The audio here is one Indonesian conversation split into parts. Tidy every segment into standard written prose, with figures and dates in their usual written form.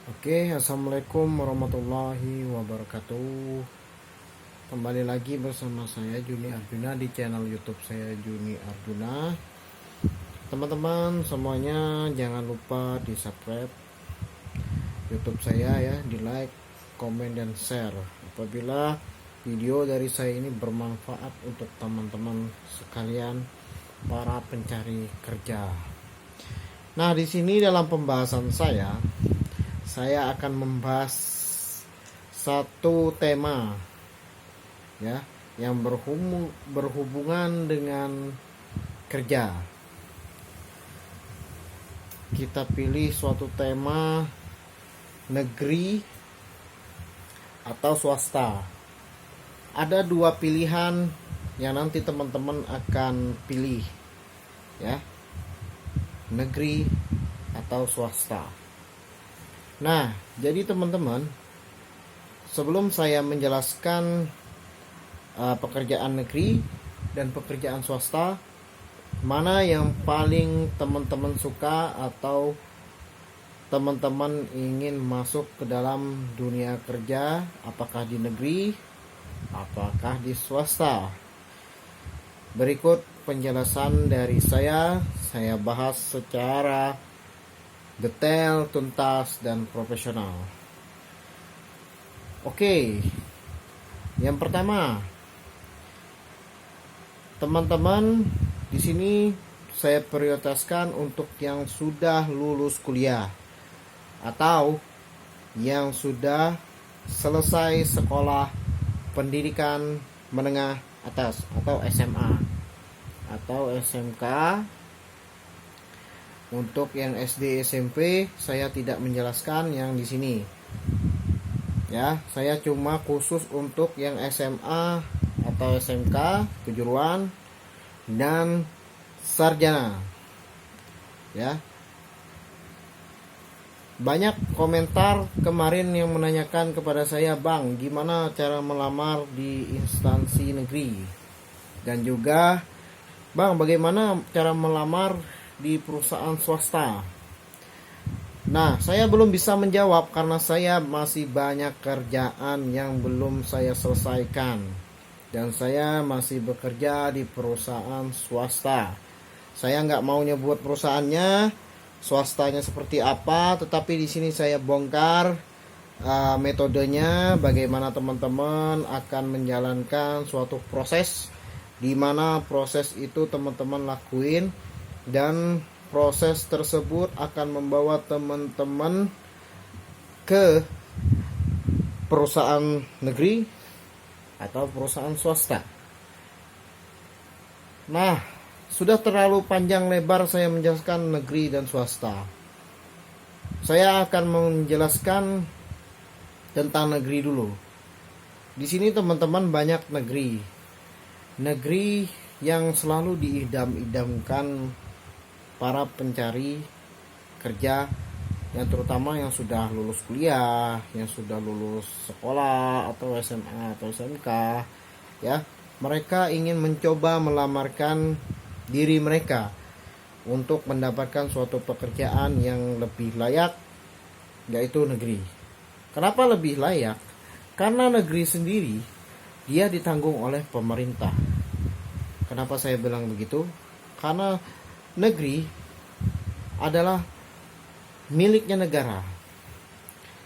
Oke, assalamualaikum warahmatullahi wabarakatuh. Kembali lagi bersama saya Juni Arjuna di channel YouTube saya Juni Arjuna. Teman-teman semuanya jangan lupa di subscribe YouTube saya ya, di like, komen dan share. Apabila video dari saya ini bermanfaat untuk teman-teman sekalian para pencari kerja. Nah, di sini dalam pembahasan saya akan membahas satu tema ya yang berhubungan dengan kerja. Kita pilih suatu tema negeri atau swasta. Ada dua pilihan yang nanti teman-teman akan pilih ya, negeri atau swasta. Nah, jadi teman-teman, sebelum saya menjelaskan pekerjaan negeri dan pekerjaan swasta, mana yang paling teman-teman suka atau teman-teman ingin masuk ke dalam dunia kerja, apakah di negeri, apakah di swasta? Berikut penjelasan dari saya bahas secara detail, tuntas, dan profesional. Oke, yang pertama, teman-teman, di sini saya prioritaskan untuk yang sudah lulus kuliah atau yang sudah selesai sekolah pendidikan menengah atas atau SMA atau SMK. Untuk yang SD SMP saya tidak menjelaskan yang di sini. Ya, saya cuma khusus untuk yang SMA atau SMK, kejuruan dan sarjana. Ya. Banyak komentar kemarin yang menanyakan kepada saya, "Bang, gimana cara melamar di instansi negeri?" Dan juga, "Bang, bagaimana cara melamar di perusahaan swasta?" Nah, saya belum bisa menjawab karena saya masih banyak kerjaan yang belum saya selesaikan. Dan saya masih bekerja di perusahaan swasta. Saya nggak mau nyebut perusahaannya, swastanya seperti apa, tetapi di sini saya bongkar metodenya, bagaimana teman-teman akan menjalankan suatu proses, di mana proses itu teman-teman lakuin, dan proses tersebut akan membawa teman-teman ke perusahaan negeri atau perusahaan swasta. Nah, sudah terlalu panjang lebar saya menjelaskan negeri dan swasta. Saya akan menjelaskan tentang negeri dulu. Di sini teman-teman banyak negeri. Negeri yang selalu diidam-idamkan para pencari kerja, yang terutama yang sudah lulus kuliah, yang sudah lulus sekolah atau SMA atau SMK ya. Mereka ingin mencoba melamarkan diri mereka untuk mendapatkan suatu pekerjaan yang lebih layak, yaitu negeri. Kenapa lebih layak? Karena negeri sendiri dia ditanggung oleh pemerintah. Kenapa saya bilang begitu? Karena negeri adalah miliknya negara,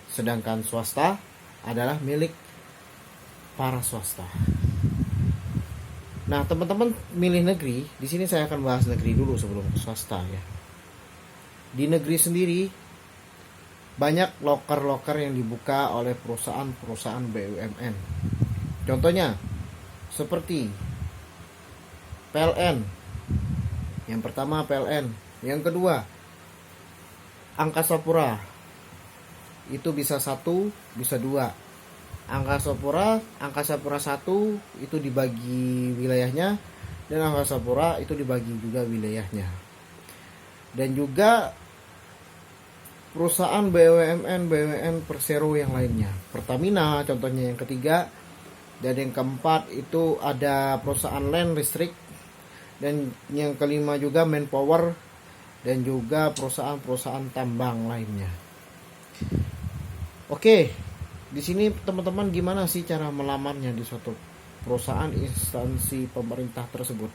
sedangkan swasta adalah milik para swasta. Nah, teman-teman milih negeri, di sini saya akan bahas negeri dulu sebelum swasta ya. Di negeri sendiri banyak loker-loker yang dibuka oleh perusahaan-perusahaan BUMN. Contohnya seperti PLN. Yang pertama PLN, yang kedua Angkasa Pura. Itu bisa 1, bisa 2. Angkasa Pura 1 itu dibagi wilayahnya, dan Angkasa Pura itu dibagi juga wilayahnya. Dan juga perusahaan BUMN Persero yang lainnya. Pertamina contohnya yang ketiga, dan yang keempat itu ada perusahaan Land Listrik, dan yang kelima juga Manpower, dan juga perusahaan-perusahaan tambang lainnya. Oke, di sini teman-teman gimana sih cara melamarnya di suatu perusahaan instansi pemerintah tersebut?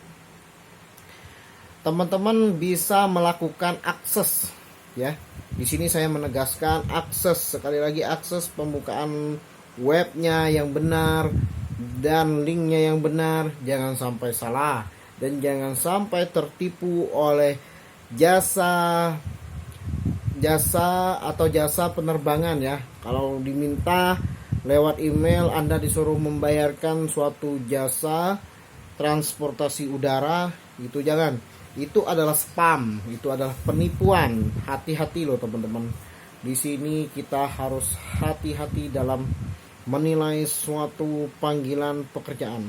Teman-teman bisa melakukan akses, ya. Di sini saya menegaskan akses, sekali lagi akses pembukaan webnya yang benar dan linknya yang benar, jangan sampai salah dan jangan sampai tertipu oleh jasa atau jasa penerbangan ya. Kalau diminta lewat email Anda disuruh membayarkan suatu jasa transportasi udara, itu jangan. Itu adalah spam, itu adalah penipuan. Hati-hati loh teman-teman. Di sini kita harus hati-hati dalam menilai suatu panggilan pekerjaan.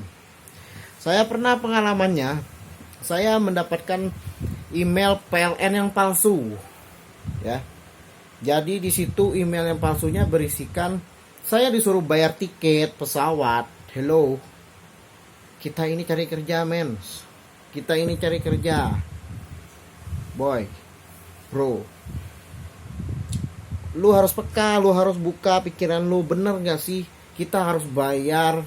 Saya pernah pengalamannya, saya mendapatkan email PLN yang palsu. Ya. Jadi di situ email yang palsunya berisikan saya disuruh bayar tiket pesawat. Hello. Kita ini cari kerja, mens. Kita ini cari kerja. Boy. Bro. Lu harus peka, lu harus buka pikiran lu, bener gak sih? Kita harus bayar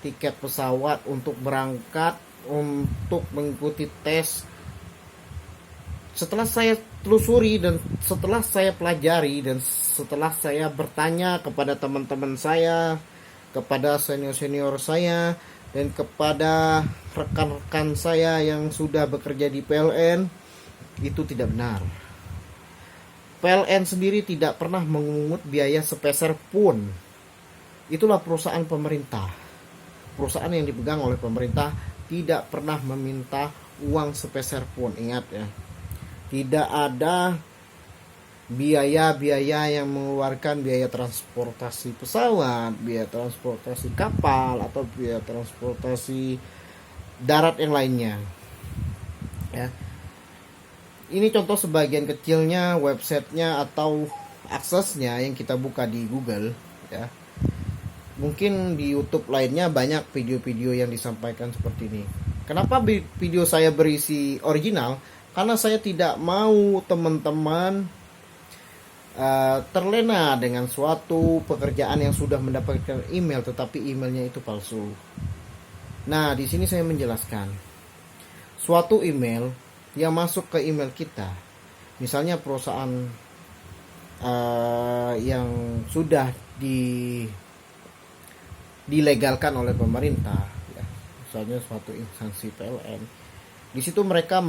tiket pesawat untuk berangkat, untuk mengikuti tes. Setelah saya telusuri dan setelah saya pelajari dan setelah saya bertanya kepada teman-teman saya, kepada senior-senior saya dan kepada rekan-rekan saya yang sudah bekerja di PLN, itu tidak benar. PLN sendiri tidak pernah mengungut biaya sepeser pun. Itulah perusahaan pemerintah. Perusahaan yang dipegang oleh pemerintah tidak pernah meminta uang sepeser pun. Ingat ya. Tidak ada biaya-biaya yang mengeluarkan biaya transportasi pesawat, biaya transportasi kapal, atau biaya transportasi darat yang lainnya. Ya. Ini contoh sebagian kecilnya websitenya atau aksesnya yang kita buka di Google. Ya. Mungkin di YouTube lainnya banyak video-video yang disampaikan seperti ini. Kenapa video saya berisi original? Karena saya tidak mau teman-teman terlena dengan suatu pekerjaan yang sudah mendapatkan email tetapi emailnya itu palsu. Nah, di sini saya menjelaskan suatu email yang masuk ke email kita, misalnya perusahaan yang sudah dilegalkan oleh pemerintah, ya, misalnya suatu instansi PLN. Di situ mereka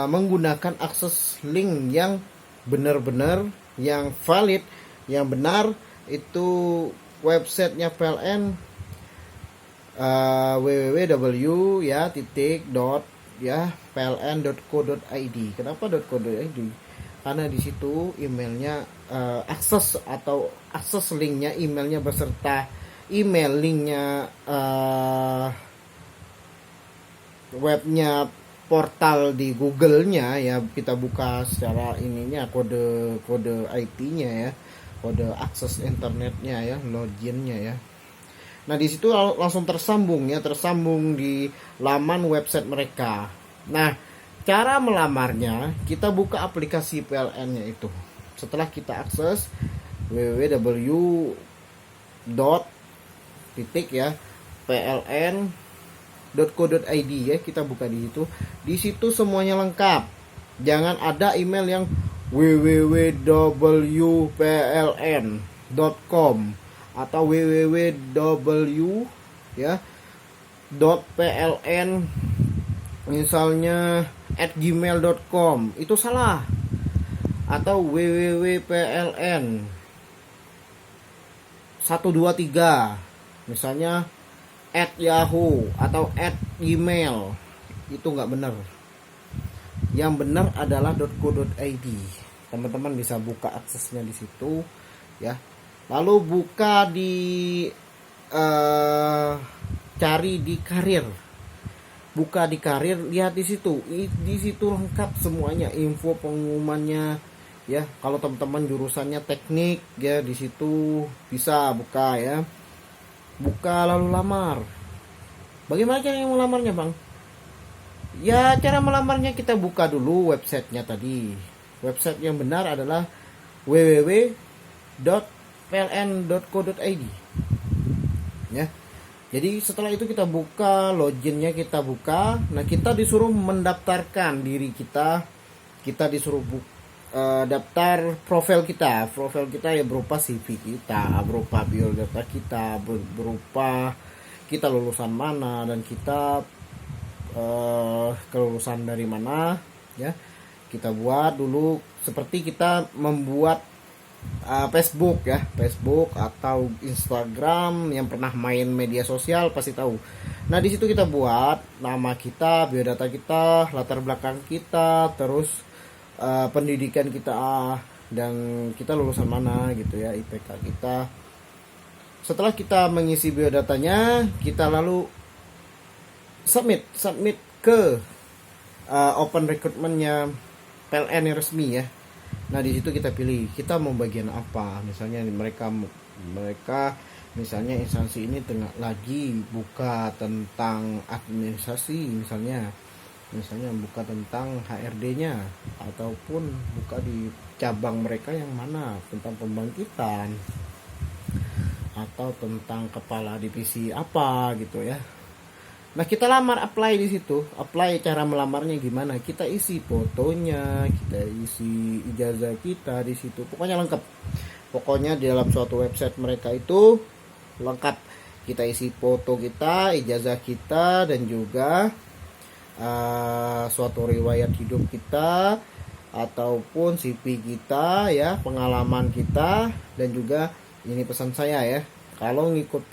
menggunakan akses link yang benar-benar, yang valid, yang benar. Itu websitenya PLN, www ya titik dot ya pln.co.id. Kenapa .co.id? Karena di situ emailnya akses linknya, emailnya beserta email linknya, webnya, portal di Google-nya ya, kita buka secara ininya, kode IP-nya ya, kode akses internetnya ya, login-nya ya. Nah, di situ langsung tersambung di laman website mereka. Nah, cara melamarnya, kita buka aplikasi PLN-nya itu. Setelah kita akses www.pln.co.id ya, kita buka di situ. Di situ semuanya lengkap. Jangan ada email yang www.pln.com atau www.pln misalnya @gmail.com, itu salah. Atau www.pln 123 misalnya @yahoo atau @gmail, itu nggak benar. Yang benar adalah .co.id. Teman-teman bisa buka aksesnya di situ ya. Lalu buka di cari di karir. Buka di karir, lihat di situ. Di situ lengkap semuanya, info pengumumannya ya. Kalau teman-teman jurusannya teknik ya, di situ bisa buka ya. Buka lalu lamar. Bagaimana cara yang melamarnya, Bang? Ya, cara melamarnya kita buka dulu websitenya tadi. Website yang benar adalah www www.pln.co.id ya. Jadi setelah itu kita buka loginnya, kita buka. Nah, kita disuruh mendaftarkan diri kita. Kita disuruh daftar profil kita. Profil kita ya berupa CV kita, berupa biodata kita, berupa kita lulusan mana dan kita kelulusan dari mana ya. Kita buat dulu seperti kita membuat Facebook ya, Facebook atau Instagram. Yang pernah main media sosial pasti tahu. Nah, di situ kita buat nama kita, biodata kita, latar belakang kita, terus pendidikan kita dan kita lulusan mana gitu ya, IPK kita. Setelah kita mengisi biodatanya, kita lalu submit ke open recruitment-nya PLN yang resmi ya. Nah, di situ kita pilih kita mau bagian apa. Misalnya mereka misalnya instansi ini tengah lagi buka tentang administrasi, misalnya buka tentang HRD-nya, ataupun buka di cabang mereka yang mana tentang pembangkitan atau tentang kepala divisi apa gitu ya. Nah, kita lamar, apply di situ. Apply, cara melamarnya gimana? Kita isi fotonya, kita isi ijazah kita di situ. Pokoknya lengkap. Pokoknya di dalam suatu website mereka itu lengkap. Kita isi foto kita, ijazah kita, dan juga suatu riwayat hidup kita ataupun CV kita ya, pengalaman kita. Dan juga ini pesan saya ya, kalau ngikut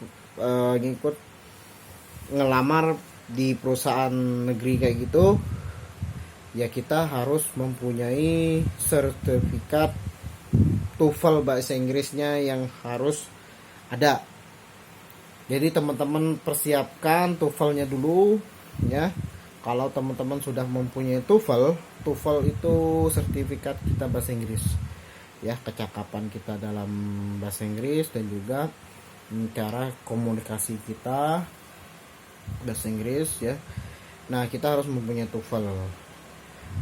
ngelamar di perusahaan negeri kayak gitu ya, kita harus mempunyai sertifikat TOEFL bahasa Inggrisnya yang harus ada. Jadi teman-teman persiapkan TOEFL-nya dulu ya. Kalau teman-teman sudah mempunyai TOEFL itu sertifikat kita bahasa Inggris ya, kecakapan kita dalam bahasa Inggris dan juga cara komunikasi kita bahasa Inggris ya. Nah, kita harus mempunyai TOEFL.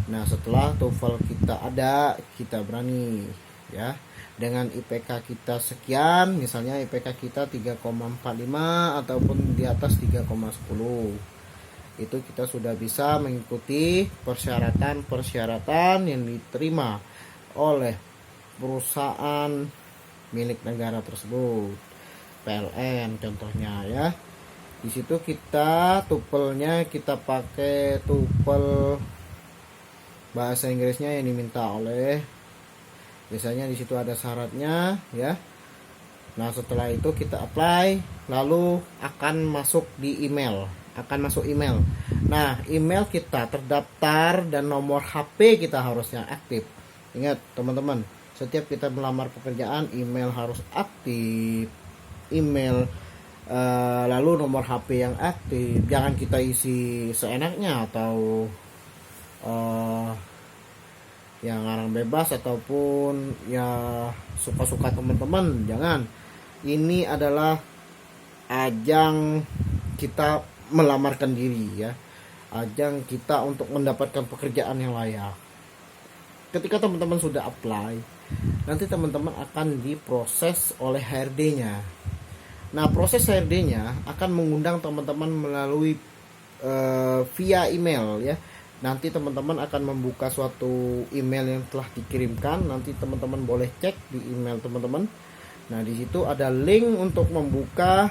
Nah, setelah TOEFL kita ada, kita berani ya, dengan IPK kita sekian, misalnya IPK kita 3,45 ataupun di atas 3,10, itu kita sudah bisa mengikuti persyaratan yang diterima oleh perusahaan milik negara tersebut, PLN contohnya ya. Di situ kita TOEFL-nya kita pakai TOEFL bahasa Inggrisnya yang diminta oleh, biasanya di situ ada syaratnya ya. Nah, setelah itu kita apply, lalu akan masuk email. Nah, email kita terdaftar dan nomor HP kita harusnya aktif. Ingat teman-teman, setiap kita melamar pekerjaan email harus aktif. Lalu nomor HP yang aktif, jangan kita isi seenaknya atau yang ngarang bebas ataupun ya suka-suka teman-teman. Jangan. Ini adalah ajang kita melamarkan diri ya, ajang kita untuk mendapatkan pekerjaan yang layak. Ketika teman-teman sudah apply, nanti teman-teman akan diproses oleh HRD-nya. Nah, proses HRD-nya akan mengundang teman-teman melalui via email ya. Nanti teman-teman akan membuka suatu email yang telah dikirimkan. Nanti teman-teman boleh cek di email teman-teman. Nah, di situ ada link untuk membuka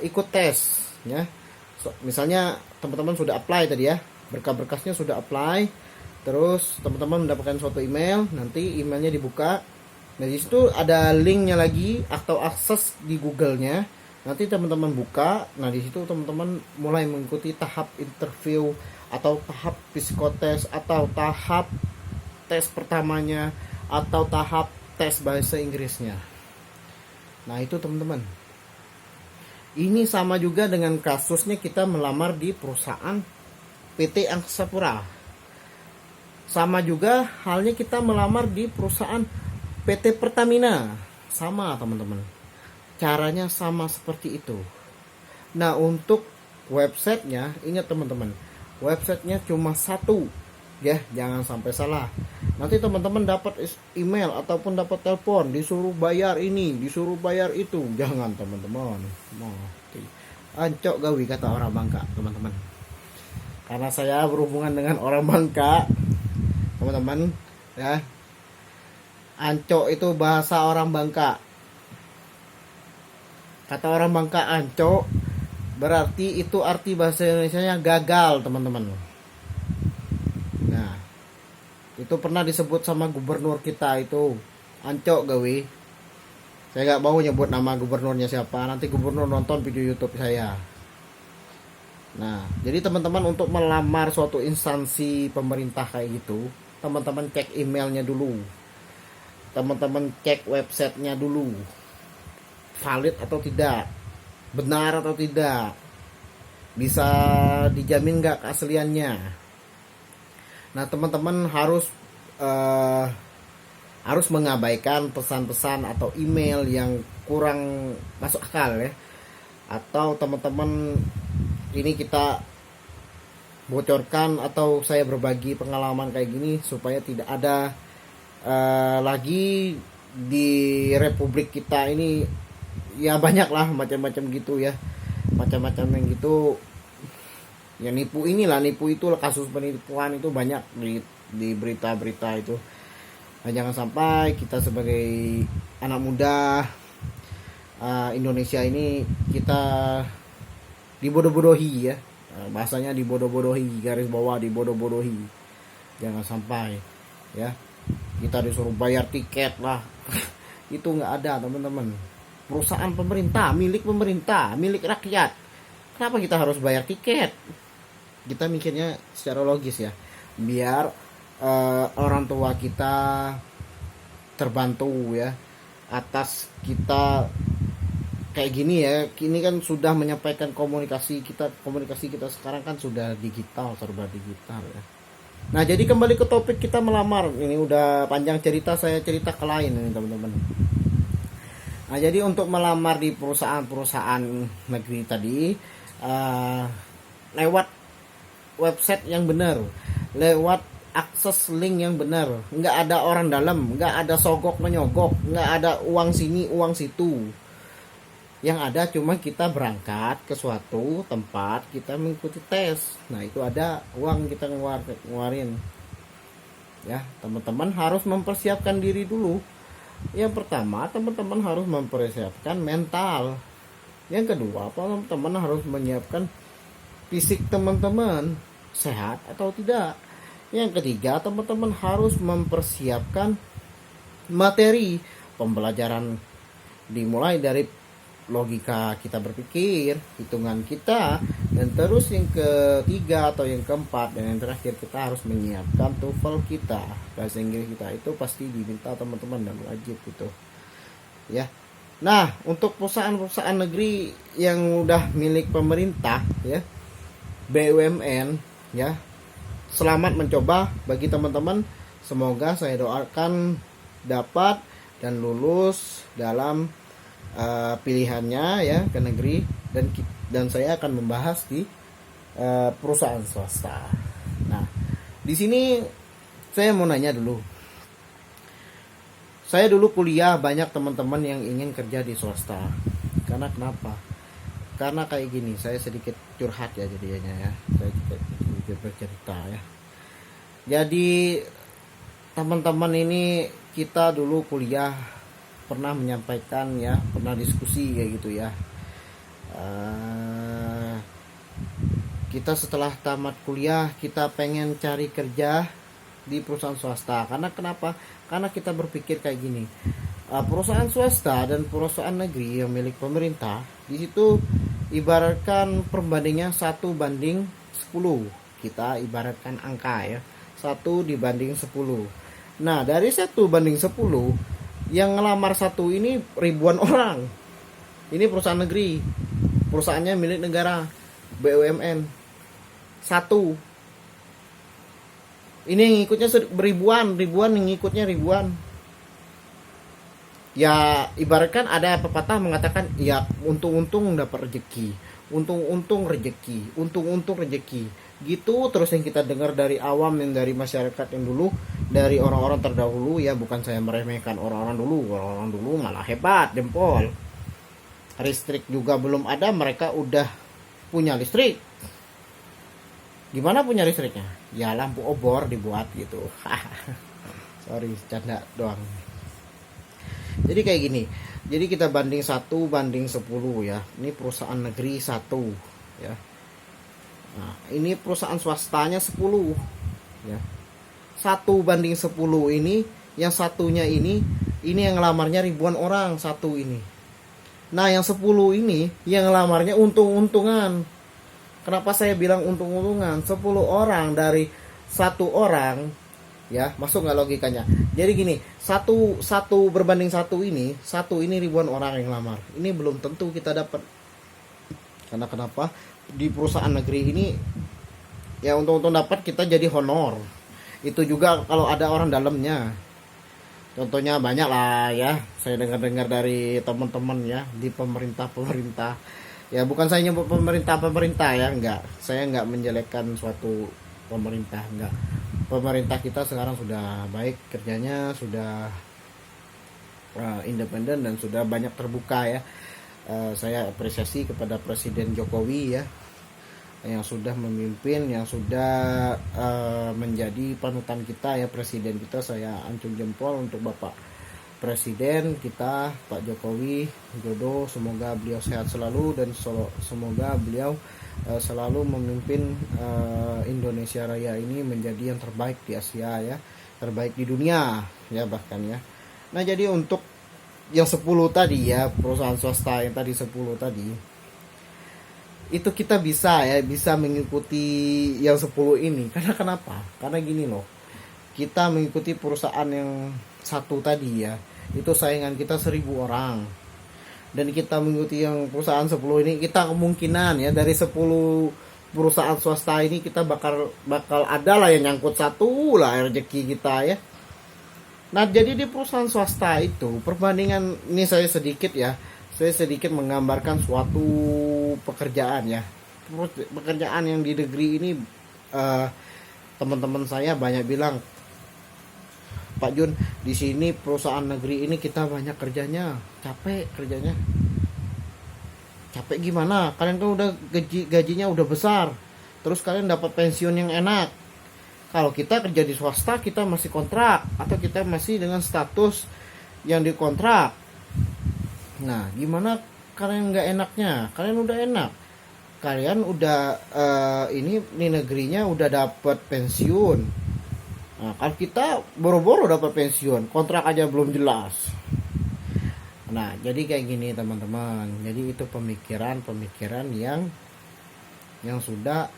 ikut tes ya. Misalnya teman-teman sudah apply tadi ya, berkas-berkasnya sudah apply, terus teman-teman mendapatkan suatu email, nanti emailnya dibuka. Nah, di situ ada linknya lagi atau akses di Google-nya. Nanti teman-teman buka. Nah, di situ teman-teman mulai mengikuti tahap interview atau tahap psikotes atau tahap tes pertamanya atau tahap tes bahasa Inggrisnya. Nah, itu teman-teman. Ini sama juga dengan kasusnya kita melamar di perusahaan PT Angkasa Pura. Sama juga halnya kita melamar di perusahaan PT Pertamina. Sama teman-teman, caranya sama seperti itu. Nah, untuk websitenya, ingat teman-teman, websitenya cuma satu ya, jangan sampai salah. Nanti teman-teman dapat email ataupun dapat telepon, disuruh bayar ini, disuruh bayar itu. Jangan teman-teman. Mati. Ancok gawi kata orang Bangka, teman-teman. Karena saya berhubungan dengan orang Bangka, teman-teman, ya. Ancok itu bahasa orang Bangka. Kata orang Bangka ancok, berarti itu arti bahasa Indonesianya gagal, teman-teman. Nah, itu pernah disebut sama gubernur kita itu, ancok gawe. Saya nggak mau nyebut nama gubernurnya siapa, nanti gubernur nonton video YouTube saya. Nah, jadi teman-teman untuk melamar suatu instansi pemerintah kayak gitu, teman-teman cek emailnya dulu, teman-teman cek websitenya dulu, valid atau tidak, benar atau tidak, bisa dijamin nggak keasliannya. Nah, teman-teman harus mengabaikan pesan-pesan atau email yang kurang masuk akal ya. Atau teman-teman ini kita bocorkan atau saya berbagi pengalaman kayak gini supaya tidak ada lagi di republik kita ini, ya banyak lah macam-macam gitu ya, macam-macam yang gitu, ya nipu inilah, nipu itu, kasus penipuan itu banyak di berita-berita itu. Nah, jangan sampai kita sebagai anak muda Indonesia ini kita dibodoh-bodohi ya. Bahasanya dibodoh-bodohi, garis bawah dibodoh-bodohi. Jangan sampai ya kita disuruh bayar tiket lah. Itu nggak ada, teman-teman. Perusahaan pemerintah, milik rakyat. Kenapa kita harus bayar tiket? Kita mikirnya secara logis ya, biar orang tua kita terbantu ya atas kita kayak gini ya. Ini kan sudah menyampaikan komunikasi kita sekarang kan sudah digital, serba digital ya. Nah, jadi kembali ke topik kita melamar. Ini udah panjang cerita, saya cerita ke lain ini, teman-teman. Nah, jadi untuk melamar di perusahaan negeri tadi, lewat website yang benar, lewat akses link yang benar, nggak ada orang dalam, nggak ada sogok menyogok, nggak ada uang sini uang situ. Yang ada cuma kita berangkat ke suatu tempat, kita mengikuti tes. Nah, itu ada uang kita ngeluarin. Ya, teman-teman harus mempersiapkan diri dulu. Yang pertama, teman-teman harus mempersiapkan mental. Yang kedua, teman-teman harus menyiapkan fisik teman-teman sehat atau tidak. Yang ketiga, teman-teman harus mempersiapkan materi pembelajaran, dimulai dari logika kita berpikir, hitungan kita, dan terus yang ketiga atau yang keempat dan yang terakhir, kita harus menyiapkan TOEFL kita, bahasa Inggris kita. Itu pasti diminta teman-teman dan wajib gitu ya. Nah, untuk perusahaan-perusahaan negeri yang udah milik pemerintah ya, BUMN ya, selamat mencoba bagi teman-teman. Semoga saya doakan dapat dan lulus dalam pilihannya ya ke negeri, dan saya akan membahas di perusahaan swasta. Nah, di sini saya mau nanya dulu. Saya dulu kuliah, banyak teman-teman yang ingin kerja di swasta. Karena kenapa? Karena kayak gini, saya sedikit curhat ya jadinya ya. Saya sedikit bercerita ya. Jadi teman-teman ini, kita dulu kuliah pernah menyampaikan ya, pernah diskusi kayak gitu ya. Kita setelah tamat kuliah, kita pengen cari kerja di perusahaan swasta. Karena kenapa? Karena kita berpikir kayak gini, perusahaan swasta dan perusahaan negeri yang milik pemerintah, di situ ibaratkan perbandingannya 1:10. Kita ibaratkan angka ya, 1:10. Nah, dari 1:10, yang ngelamar satu ini ribuan orang. Ini perusahaan negeri, perusahaannya milik negara, BUMN. Satu. Ini yang ngikutnya ribuan yang ngikutnya ribuan. Ya, ibaratkan ada pepatah mengatakan, ya untung-untung dapat rezeki, untung-untung rezeki. Gitu terus yang kita dengar dari awam, yang dari masyarakat yang dulu, dari orang-orang terdahulu ya. Bukan saya meremehkan orang-orang dulu malah hebat, jempol. Listrik juga belum ada, mereka udah punya listrik. Gimana punya listriknya? Ya lampu obor dibuat gitu. Sorry, canda doang. Jadi kayak gini. Jadi kita banding 1 banding 10 ya. Ini perusahaan negeri 1 ya. Nah, ini perusahaan swastanya 10 ya. 1 banding 10 ini, yang satunya ini yang ngelamarnya ribuan orang satu ini. Nah, yang 10 ini yang ngelamarnya untung-untungan. Kenapa saya bilang untung-untungan? 10 orang dari 1 orang ya, masuk nggak logikanya? Jadi gini, satu berbanding satu ini ribuan orang yang lamar. Ini belum tentu kita dapat. Karena kenapa? Di perusahaan negeri ini ya untung-untung dapat, kita jadi honor. Itu juga kalau ada orang dalamnya. Contohnya banyak lah ya, saya dengar-dengar dari teman-teman ya di pemerintah. Ya bukan saya nyebut pemerintah ya, enggak. Saya enggak menjelekkan suatu pemerintah, enggak. Pemerintah kita sekarang sudah baik kerjanya, sudah independen dan sudah banyak terbuka ya. Saya apresiasi kepada Presiden Jokowi ya, yang sudah memimpin, yang sudah menjadi panutan kita ya. Presiden kita, saya ancung jempol untuk Bapak Presiden kita, Pak Jokowi Dodo. Semoga beliau sehat selalu dan semoga beliau selalu memimpin Indonesia Raya ini menjadi yang terbaik di Asia ya, terbaik di dunia ya bahkan ya. Nah, jadi untuk yang 10 tadi ya, perusahaan swasta yang tadi 10 tadi, itu kita bisa mengikuti yang 10 ini. Karena kenapa? Karena gini loh, kita mengikuti perusahaan yang 1 tadi ya, itu saingan kita 1000 orang. Dan kita mengikuti yang perusahaan 10 ini, kita kemungkinan ya dari 10 perusahaan swasta ini kita bakal ada lah yang nyangkut 1 lah rezeki kita ya. Nah, jadi di perusahaan swasta itu perbandingan ini saya sedikit menggambarkan suatu pekerjaan ya. Pekerjaan yang di negeri ini, teman-teman saya banyak bilang, Pak Jun, di sini perusahaan negeri ini kita banyak kerjanya, capek kerjanya. Capek gimana? Kalian kan udah gajinya udah besar, terus kalian dapat pensiun yang enak. Kalau kita kerja di swasta, kita masih kontrak atau kita masih dengan status yang dikontrak. Nah, gimana kalian nggak enaknya? Kalian udah enak, kalian udah ini negerinya udah dapat pensiun. Nah, kalau kita boro-boro dapat pensiun, kontrak aja belum jelas. Nah, jadi kayak gini teman-teman. Jadi itu pemikiran yang sudah